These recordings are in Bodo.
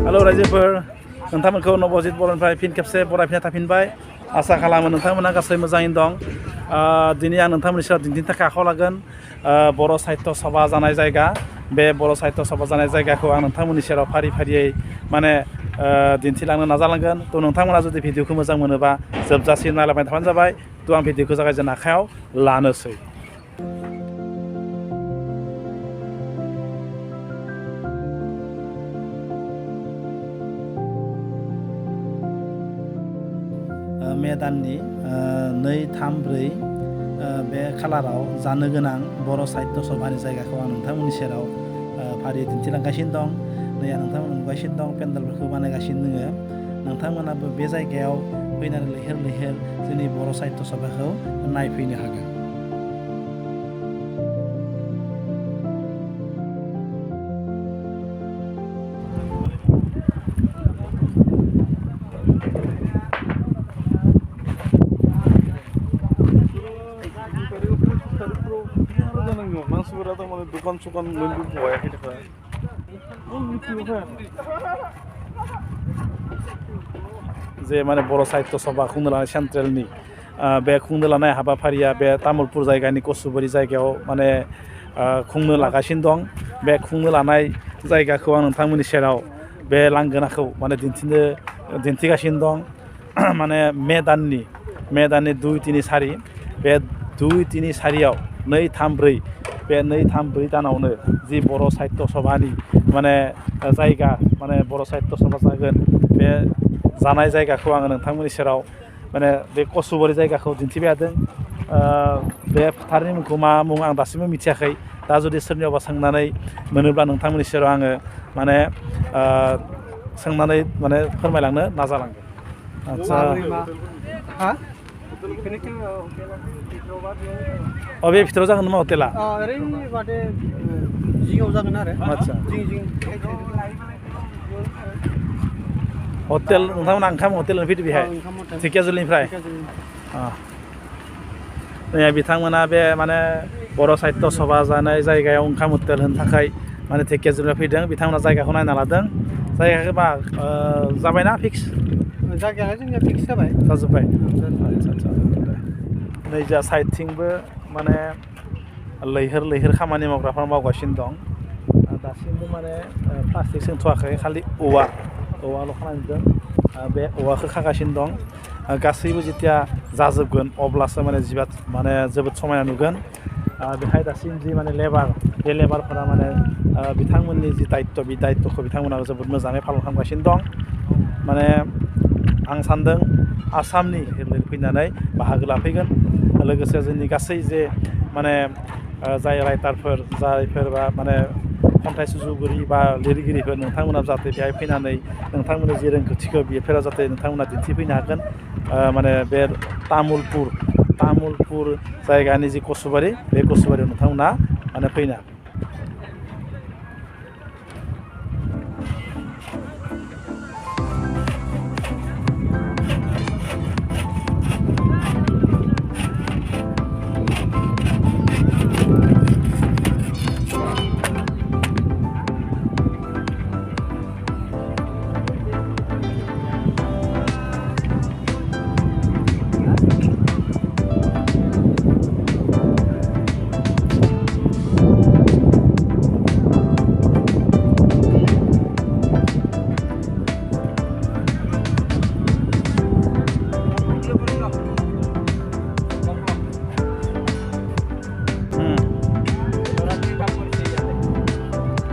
हेलौ रायजोफोर नोंथांमोनखौ नबजित बर'निफ्राय फिन खेबसे बरायफिनना थाफिनबाय आसा खालामो नोंथांमोना गासै मोजाङैनो दं दिनै आं नोंथांमोननि सेराव दिन्थिनो थाखाय आखायाव लागोन बर' साहित्य सभा जानाय जायगा बे बर' साहित्य सभा जानाय जायगाखौ आं नोंथांमोननि सेराव फारि फारियै माने दिन्थिलांनो नाजालांगोन थ' नोंथांमोना जुदि भिडिअखौ मोजां मोनोबा जोबजासिम नायलांबाय थाबानो जाबाय थ' आं भिडिअखौ जागायजेननो आखायाव लानोसै मे दाननि 2, 3, 4 बे खालाराव जानो गोनां बर' साहित्य सभानि जायगाखौ आं नोंथांमोननि सेराव फारियै दिन्थिलांगासिनो दं नै आं नोंथांमोन नुगासिनो दं पेन्डेलफोरखौ बानायगासिनो दोङो नोंथांमोनाबो बे जायगायाव फैनानै लैहोर लैहोर जोंनि बर' साहित्य सभाखौ नायफैनो हागोन मानसिफोरा थारमाने दखान सखान मोनबो बहायाखै थाखा जे माने बर' साहित्य सभा खुंनो लानाय सेन्ट्रेलनि बे खुंनो लानाय हाबाफारिया बे तामुलपुर जायगानि कसुबारि जायगायाव माने खुंनो लागासिनो दं बे खुंनो लानाय जायगाखौ आं नोंथांमोननि सेराव बे लांगोनाखौ माने दिन्थिगासिनो दं माने मे दाननि 2, 3, 4 बे 2, 3, 4 2, 3, 4 बे 2, 3, 4 दानावनो जि बर' साहित्य सभानि माने जायगा माने बर' साहित्य सभा जागोन बे जानाय जायगाखौ आङो नोंथांमोननि सेराव माने बे कसुबारि जायगाखौ दिन्थिबाय थादों बे फोथारनि मुंखौ मा मुं आं दासिमबो मिथियाखै दा जुदि सोरनियावबा सोंनानै मोनोब्ला नोंथांमोननि सेराव आङो माने सोंनानै माने फोरमायलांनो नाजालांगोन आदसा बे भितराव जागोन नामा हटेला ओरैबादि जिङाव जागोन आरो आदसा जिं हटेल नोंथांमोना ओंखाम हटेल फैदो बेहाय ढेकियाजुलिनिफ्राय बिथांमोना बे माने बर' साहित्य सभा जानाय जायगायाव ओंखाम हटेल होनो थाखाय माने ढेकियाजुलिनिफ्राय फैदों बिथांमोना जायगाखौ नायना लादों जायगाखौ मा जाबायना फिक्स जायगाया जोंनिया फिक्स जाबाय जाजोब्बाय आदसा नै जा साइडथिंबो माने लैहोर लैहोर खामानि मावग्राफ्रा मावगासिनो दं दासिमबो माने प्लास्टिक सोंथ'वाखै खालि औवाल' खालामदों बे औवाखौ खागासिनो दं गासैबो जेथिया जाजोबगोन अब्लासो माने जोबोद समायना नुगोन बेहाय दासिम जि माने बे लेबारफोरा माने बिथांमोननि जि दायित्व बे दायित्वखौ बिथांमोना जोबोद मोजाङै पालन खालामगासिनो दं माने आं सान्दों आसामनि फैनानै बाहागो लाफैगोन लोगोसे जोंनि गासै जे माने जाय राइटारफोर जायफोरबा माने खन्थाइ सुजुगिरि बा लिरगिरिफोर नोंथांमोना जाहाथे बेहाय फैनानै नोंथांमोननि जि रोंगौथिखौ बेफोराव जाहाथे नोंथांमोना दिन्थिफैनो हागोन माने बे तामुलपुर जायगानि जि कसुबारि बे कसुबारियाव नोंथांमोना माने फैनो हागोन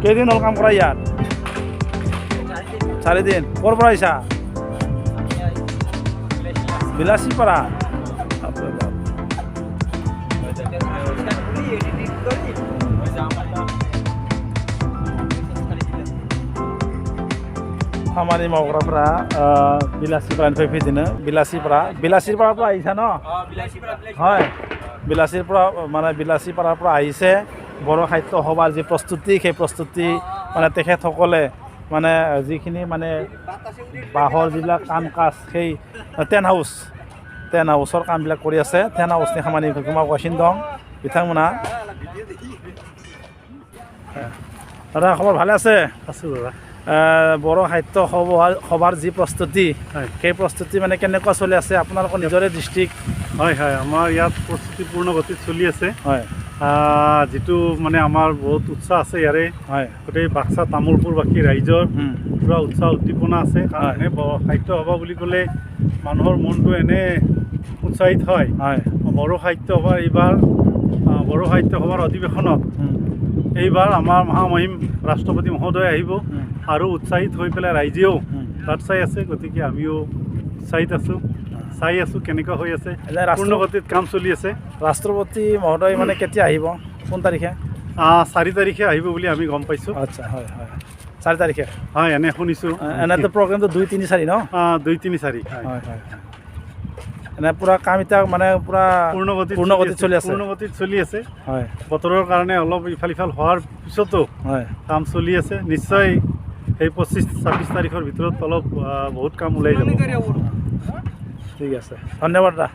কেইদিন হ'ল কাম কৰা ইয়াত 4 দিন ক'ৰ পৰা আহিছা বিলাসীপাৰা खामानि मावग्राफ्रा বিলাসীপাৰাनिफ्राय फैदों বিলাসীপাৰাৰ পৰা আহিছা ন হয় বিলাসীপাৰাৰ পৰা আহিছে বৰ সাহিত্য সভাৰ যি প্ৰস্তুতি সেই প্ৰস্তুতি মানে তেখেতসকলে মানে যিখিনি মানে বাহৰ যিবিলাক কাম কাজ সেই টেণ্ট হাউচৰ কামবিলাক কৰি আছে টেণ্ট হাউচनि खामानिफोरखौ मावगासिनो दं बिथांमोना दादा खबर ভালে আছে আছোঁ দাদা বড়ো সাহিত্য সভাৰ যি প্ৰস্তুতি হয় সেই প্ৰস্তুতি মানে কেনেকুৱা চলি আছে আপোনালোকৰ নিজৰে ডিষ্ট্ৰিক্ট হয় হয় আমাৰ ইয়াত প্ৰস্তুতি পূৰ্ণ গতিত চলি আছে হয় যিটো মানে আমাৰ বহুত উৎসাহ আছে ইয়াৰে হয় গোটেই বাক্সা তামোলপুৰবাসী ৰাইজৰ পূৰা উৎসাহ উদ্দীপনা আছে কাৰণ হয়। এনে সাহিত্য সভা বুলি ক'লে মানুহৰ মনটো এনে উৎসাহিত হয় হয় বড়ো সাহিত্য সভাৰ এইবাৰ বড়ো সাহিত্য সভাৰ অধিৱেশনত এইবাৰ আমাৰ মহামহিম ৰাষ্ট্ৰপতি মহোদয় আহিব আৰু উৎসাহিত হৈ পেলাই ৰাইজেও তাত চাই আছে গতিকে আমিও উৎসাহিত আছোঁ চাই আছোঁ কেনেকুৱা হৈ আছে পূৰ্ণ গতিত কাম চলি আছে ৰাষ্ট্ৰপতি মহোদয় মানে কেতিয়া আহিব কোন তাৰিখে 4 তাৰিখে আহিব বুলি আমি গম পাইছোঁ আচ্ছা হয় হয় 4 তাৰিখে হয় এনে শুনিছোঁ এনেতো প্ৰগ্ৰেমটো 2, 3, 4 ন 2, 3, 4 হয় হয় এনে পূৰা কাম এতিয়া মানে পূৰা পূৰ্ণ গতিত চলি আছে হয় বতৰৰ কাৰণে অলপ ইফাল সিফাল হোৱাৰ পিছতো হয় কাম চলি আছে নিশ্চয় সেই 25-26 তাৰিখৰ ভিতৰত অলপ বহুত কাম ওলাই যাব ঠিক আছে ধন্যবাদ দা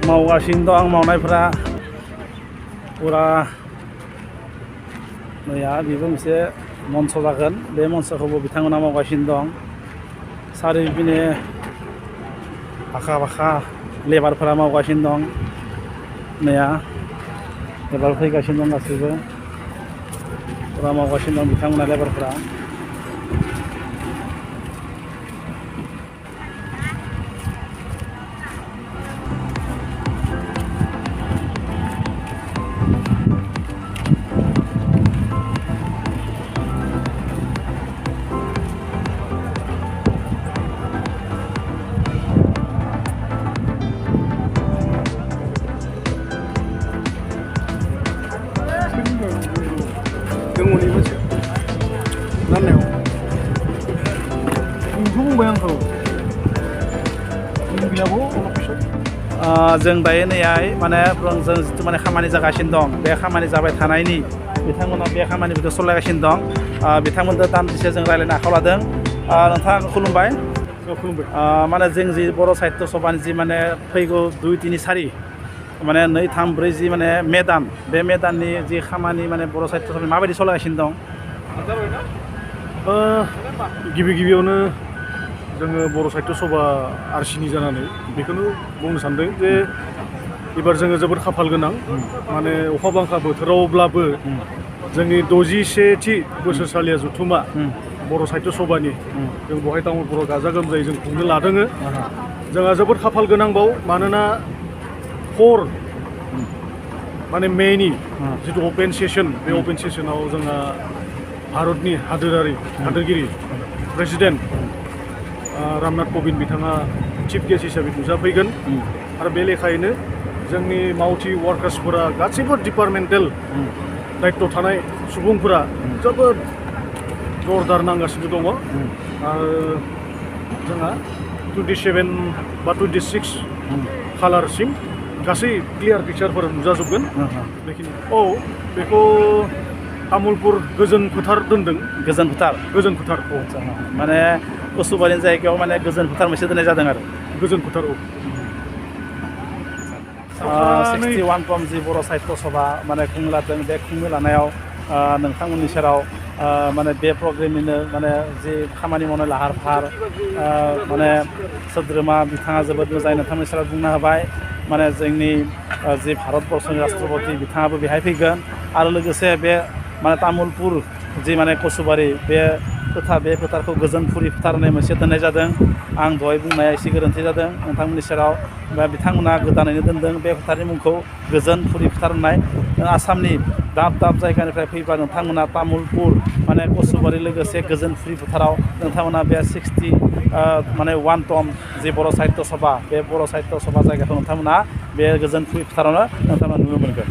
मावगासिनो दं आं मावनायफोरा पुरा नैया बेबो मोनसे मन्च जागोन बे मन्चखौबो बिथांमोना मावगासिनो दं सारिगिदिं आखा फाखा लेबारफोरा मावगासिनो दं नैया लेबार फैगासिनो दं गासैबो पुरा मावगासिनो दं बिथांमोना लेबारफोरा 영혼이 뭐지? 맞네요. 좋은 모양도. बियाबो जों दायो नैहाय माने जों जिथु माने खामानि जागासिनो दं बे खामानि जाबाय थानायनि बिथांमोना बे खामानिफोरखौ सालायगासिनो दं बिथांमोनजों दान्दिसे जों रायलायनो आखायाव लादों नोंथाङा खुलुमबाय माने जों जि बर' साहित्य सभानि जि माने फैगौ 2, 3, 4 माने 2, 3, 4 जि माने मेदान बे मेदाननि जि खामानि माने बर' साहित्य सभा माबायदि सालायगासिनो दं गिबियावनो जोङो बर' साहित्य सभा आरसिनि जानानै बेखौनो बुंनो सानदों जे एबार जोङो जोबोद खाफाल गोनां माने अखा बांखा बोथोरावब्लाबो जोंनि 61थि बोसोरसालिया जथुमा बर' साहित्य सभानि जों बहाय तामुलपुराव गाजा गोमजायै जों खुंनो लादों जोंहा जोबोद खाफाल गोनांबाव मानोना 4 माने मेनि जितु अपेन सेसन बे अपेन सेसनाव जोंहा भारतनि हादोरगिरि प्रेसिडेन्ट रामनाथ क'बिन्द बिथाङा चिफ गेस्ट हिसाबै नुजाफैगोन आरो बे लेखायैनो जोंनि मावथि वार्कार्सफोरा गासैबो डिपार्टमेन्टेल दायित्व थानाय सुबुंफोरा जोबोद जरदार नांगासिनो दङ आरो जोंहा 27 बा 26 खालारसिम गासै क्लियार पिक्चारफोर नुजाजोबगोन बेखिनि बेखौ तामुलपुर गोजोन फोथार दोनदों गोजोन फोथार माने कसुबारिनि जायगायाव माने गोजोन फोथार मोनसे दोननाय जादों आरो गोजोन फोथार 61तम जि बर' साहित्य सभा माने खुंनो लादों बे खुंनो लानायाव नोंथांमोननि सेराव माने बे प्रग्रामनिनो माने जि खामानि मावनाय लाहार फाहार माने सोद्रोमा बिथाङा जोबोद मोजाङै नोंथांमोननि सेराव बुंनो होबाय माने जोंनि जि भारतबर्षनि राष्ट्रपति बिथाङाबो बेहाय फैगोन आरो लोगोसे बे माने तामुलपुर जि माने कसुबारि बे फोथारखौ गोजोनफुरि फोथार होननाय मोनसे दोननाय जादों आं दहाय बुंनाया एसे गोरोन्थि जादों नोंथांमोननि सेराव बिथांमोना गोदानैनो दोनदों बे फोथारनि मुंखौ गोजोनफुरि फोथार होननाय आसामनि दाब दाब जायगानिफ्राय फैबा नोंथांमोना तामुलपुर माने कसुबारि लोगोसे गोजोनफुरि फोथाराव नोंथांमोना बे 61तम जि बर' साहित्य सभा बे बर' साहित्य सभा जायगाखौ नोंथांमोना बे गोजोनफुरि फोथारावनो नोंथांमोना नुनो मोनगोन